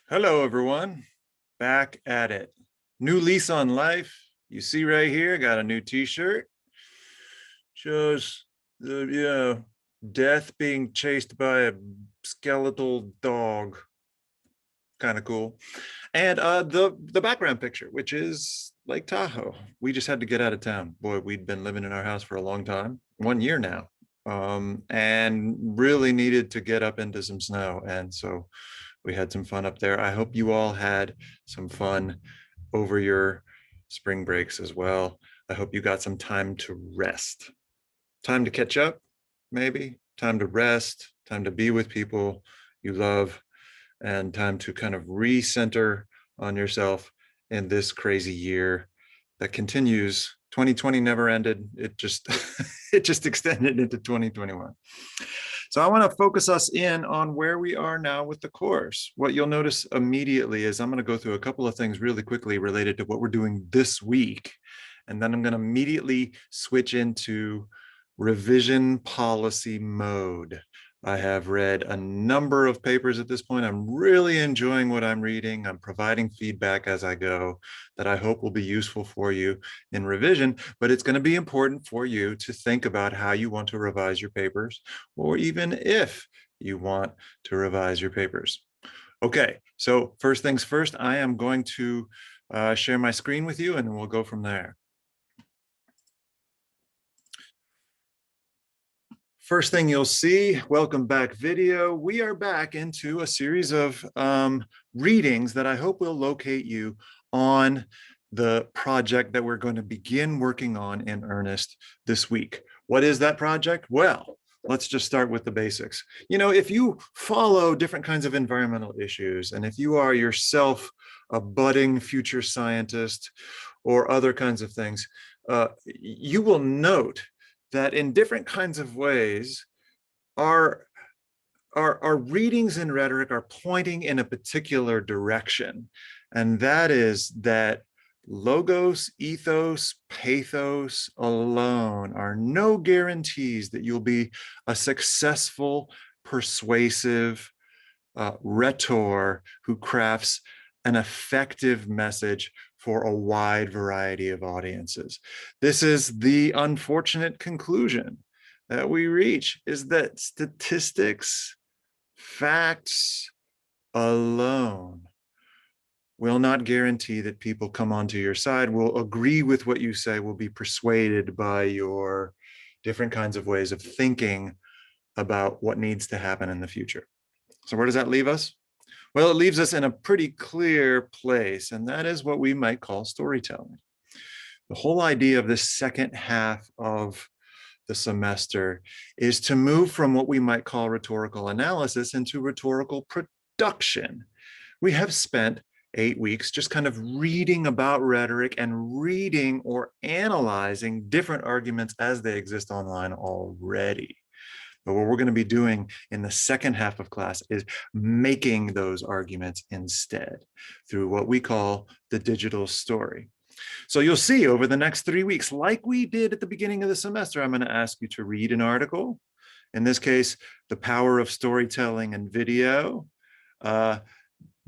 Hello, everyone. Back at it. New lease on life. You see right here, got a new t-shirt. Shows the death being chased by a skeletal dog. Kind of cool. And the background picture, which is Lake Tahoe. We just had to get out of town. Boy, we'd been living in our house for a long time, 1 year now. And really needed to get up into some snow. And so we had some fun up there. I hope you all had some fun over your spring breaks as well. I hope you got some time to rest, time to catch up, maybe, time to rest, time to be with people you love, and time to kind of recenter on yourself in this crazy year that continues. 2020 never ended. It just it just extended into 2021. So I want to focus us in on where we are now with the course. What you'll notice immediately is I'm going to go through a couple of things really quickly related to what we're doing this week. And then I'm going to immediately switch into revision policy mode. I have read a number of papers at this point. I'm really enjoying what I'm reading. I'm providing feedback as I go that I hope will be useful for you in revision, but it's going to be important for you to think about how you want to revise your papers, or even if you want to revise your papers. Okay, so first things first, I am going to share my screen with you and we'll go from there. First thing you'll see, welcome back video. We are back into a series of readings that I hope will locate you on the project that we're going to begin working on in earnest this week. What is that project? Well, let's just start with the basics. You know, if you follow different kinds of environmental issues, and if you are yourself a budding future scientist or other kinds of things, you will note that in different kinds of ways, our readings and rhetoric are pointing in a particular direction. And that is that logos, ethos, pathos alone are no guarantees that you'll be a successful, persuasive rhetor who crafts an effective message for a wide variety of audiences. This is the unfortunate conclusion that we reach, is that statistics, facts alone will not guarantee that people come onto your side, will agree with what you say, will be persuaded by your different kinds of ways of thinking about what needs to happen in the future. So where does that leave us? Well, it leaves us in a pretty clear place, and that is what we might call storytelling. The whole idea of this second half of the semester is to move from what we might call rhetorical analysis into rhetorical production. We have spent 8 weeks just kind of reading about rhetoric and reading or analyzing different arguments as they exist online already. But what we're going to be doing in the second half of class is making those arguments instead through what we call the digital story. So you'll see over the next 3 weeks, like we did at the beginning of the semester, I'm going to ask you to read an article. In this case, The Power of Storytelling and Video,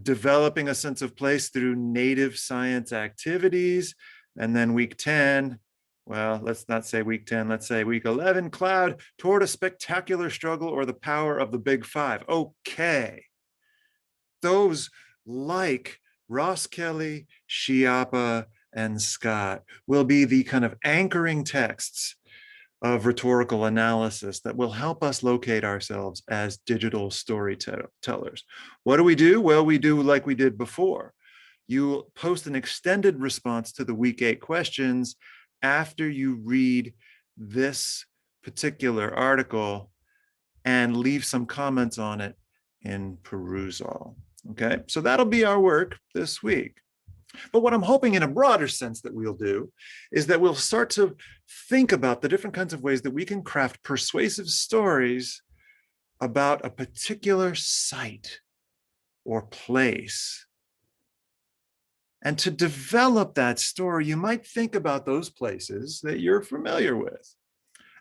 developing a sense of place through native science activities. And then week 10, well, let's not say week 10, let's say week 11, Cloud Toward a Spectacular Struggle or the Power of the Big Five. Okay. Those, like Ross Kelly, Schiappa, and Scott, will be the kind of anchoring texts of rhetorical analysis that will help us locate ourselves as digital storytellers. What do? Well, we do like we did before. You post an extended response to the week 8 questions after you read this particular article and leave some comments on it in Perusall. Okay, so that'll be our work this week. But what I'm hoping in a broader sense that we'll do is that we'll start to think about the different kinds of ways that we can craft persuasive stories about a particular site or place. And to develop that story, you might think about those places that you're familiar with,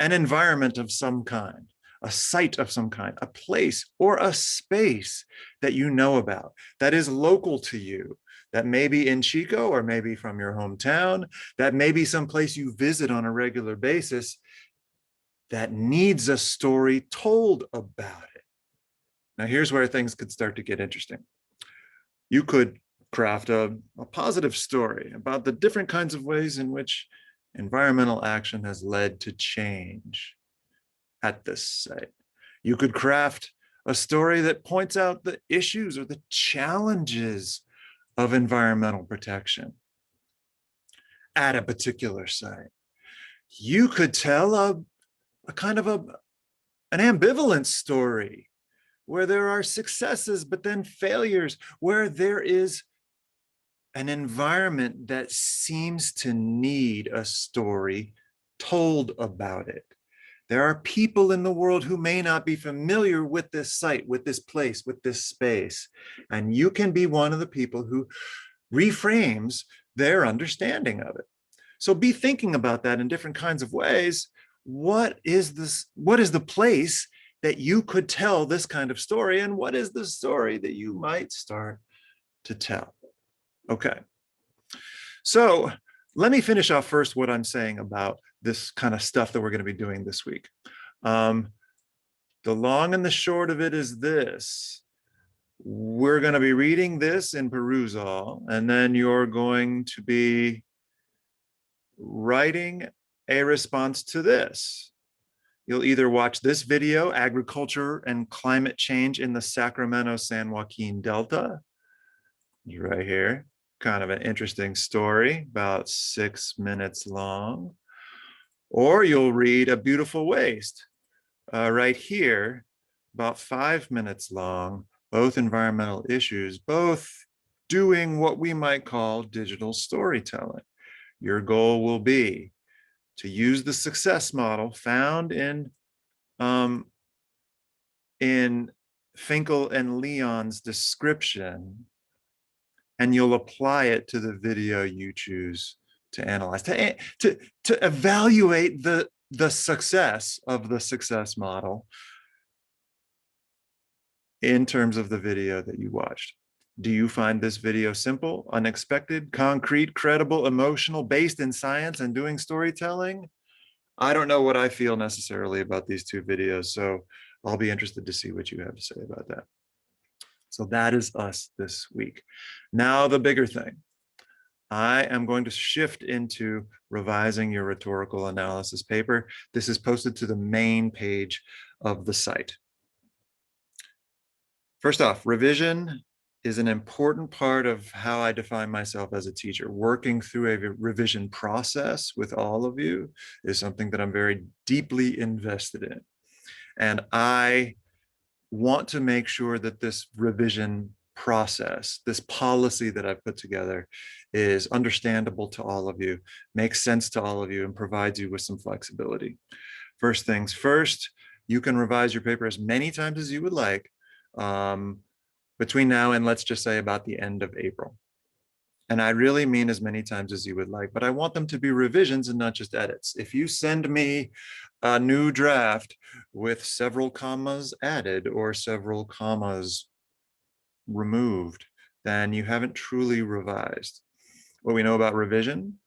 an environment of some kind, a site of some kind, a place or a space that you know about, that is local to you, that may be in Chico or maybe from your hometown, that may be someplace you visit on a regular basis that needs a story told about it. Now, here's where things could start to get interesting. You could craft a positive story about the different kinds of ways in which environmental action has led to change at this site. You could craft a story that points out the issues or the challenges of environmental protection at a particular site. You could tell a kind of an ambivalent story where there are successes, but then failures, where there is an environment that seems to need a story told about it. There are people in the world who may not be familiar with this site, with this place, with this space. And you can be one of the people who reframes their understanding of it. So be thinking about that in different kinds of ways. What is the place that you could tell this kind of story? And what is the story that you might start to tell? Okay. So let me finish off first what I'm saying about this kind of stuff that we're going to be doing this week. The long and the short of it is this. We're going to be reading this in Perusall, and then you're going to be writing a response to this. You'll either watch this video, Agriculture and Climate Change in the Sacramento-San Joaquin Delta, right here, kind of an interesting story, about 6 minutes long, or you'll read A Beautiful Waste, right here, about 5 minutes long, both environmental issues, both doing what we might call digital storytelling. Your goal will be to use the success model found in Finkel and Leon's description, and you'll apply it to the video you choose to analyze, to evaluate the success of the success model in terms of the video that you watched. Do you find this video simple, unexpected, concrete, credible, emotional, based in science and doing storytelling? I don't know what I feel necessarily about these two videos, so I'll be interested to see what you have to say about that. So that is us this week. Now the bigger thing. I am going to shift into revising your rhetorical analysis paper. This is posted to the main page of the site. First off, revision is an important part of how I define myself as a teacher. Working through a revision process with all of you is something that I'm very deeply invested in. And I want to make sure that this revision process, this policy that I've put together, is understandable to all of you, makes sense to all of you, and provides you with some flexibility. First things first, you can revise your paper as many times as you would like between now and, let's just say, about the end of April. And I really mean as many times as you would like, but I want them to be revisions and not just edits. If you send me a new draft with several commas added or several commas removed, then you haven't truly revised. What we know about revision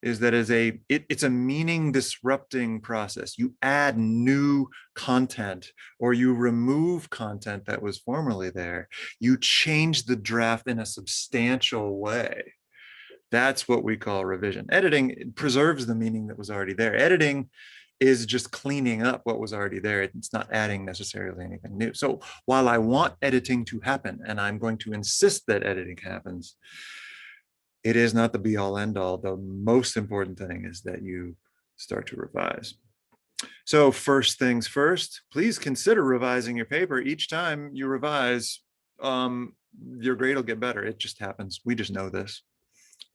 is that it's a meaning disrupting process. You add new content or you remove content that was formerly there. You change the draft in a substantial way. That's what we call revision. Editing preserves the meaning that was already there. Editing is just cleaning up what was already there. It's not adding necessarily anything new. So while I want editing to happen, and I'm going to insist that editing happens, it is not the be all end all. The most important thing is that you start to revise. So first things first, please consider revising your paper. Each time you revise, your grade will get better. It just happens. We just know this.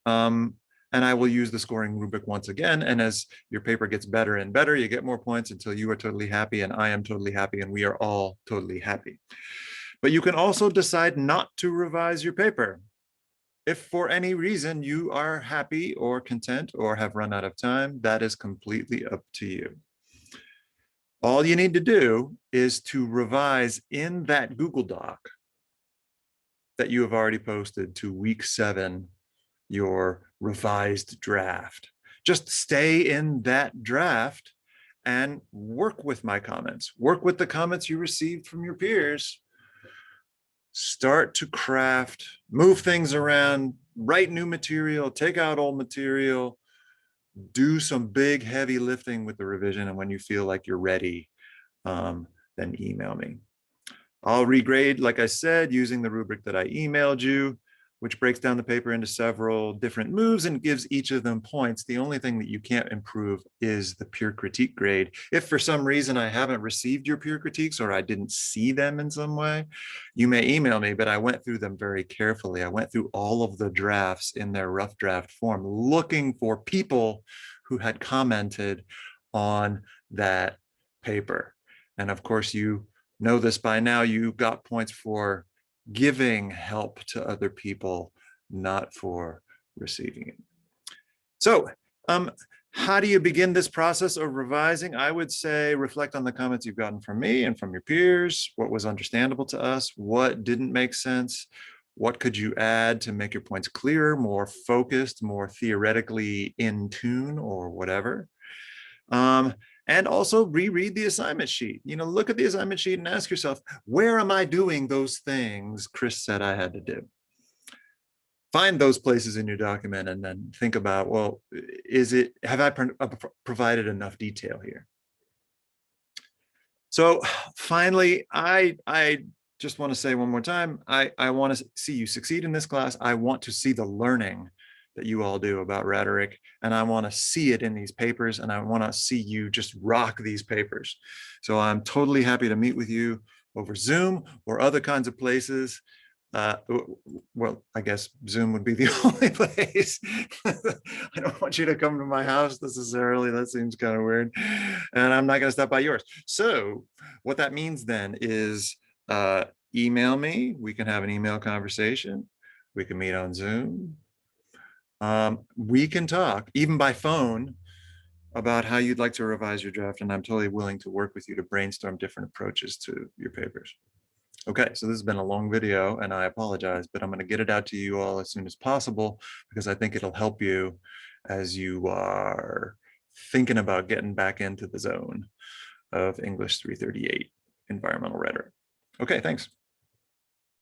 And I will use the scoring rubric once again. And as your paper gets better and better, you get more points until you are totally happy and I am totally happy and we are all totally happy. But you can also decide not to revise your paper. If for any reason you are happy or content or have run out of time, that is completely up to you. All you need to do is to revise in that Google Doc that you have already posted to week 7, your revised draft. Just stay in that draft and work with my comments, work with the comments you received from your peers. Start to craft, move things around, write new material, take out old material, do some big heavy lifting with the revision. And when you feel like you're ready, then email me. I'll regrade, like I said, using the rubric that I emailed you, which breaks down the paper into several different moves and gives each of them points. The only thing that you can't improve is the peer critique grade. If for some reason I haven't received your peer critiques or I didn't see them in some way, you may email me, but I went through them very carefully. I went through all of the drafts in their rough draft form, looking for people who had commented on that paper. And of course, you know this by now, you got points for giving help to other people, not for receiving it. So how do you begin this process of revising? I would say reflect on the comments you've gotten from me and from your peers. What was understandable to us? What didn't make sense? What could you add to make your points clearer, more focused, more theoretically in tune, or whatever? And also reread the assignment sheet. Look at the assignment sheet and ask yourself, where am I doing those things Chris said I had to do? Find those places in your document and then think about, well, have I provided enough detail here? So finally, I just want to say one more time, I want to see you succeed in this class. I want to see the learning that you all do about rhetoric, and I want to see it in these papers, and I want to see you just rock these papers. So I'm totally happy to meet with you over Zoom or other kinds of places. Well, I guess Zoom would be the only place. I don't want you to come to my house necessarily. That seems kind of weird. And I'm not going to stop by yours. So what that means then is email me. We can have an email conversation. We can meet on Zoom. We can talk even by phone about how you'd like to revise your draft, and I'm totally willing to work with you to brainstorm different approaches to your papers. Okay, so this has been a long video and I apologize, but I'm going to get it out to you all as soon as possible because I think it'll help you as you are thinking about getting back into the zone of English 338 environmental rhetoric. Okay, thanks.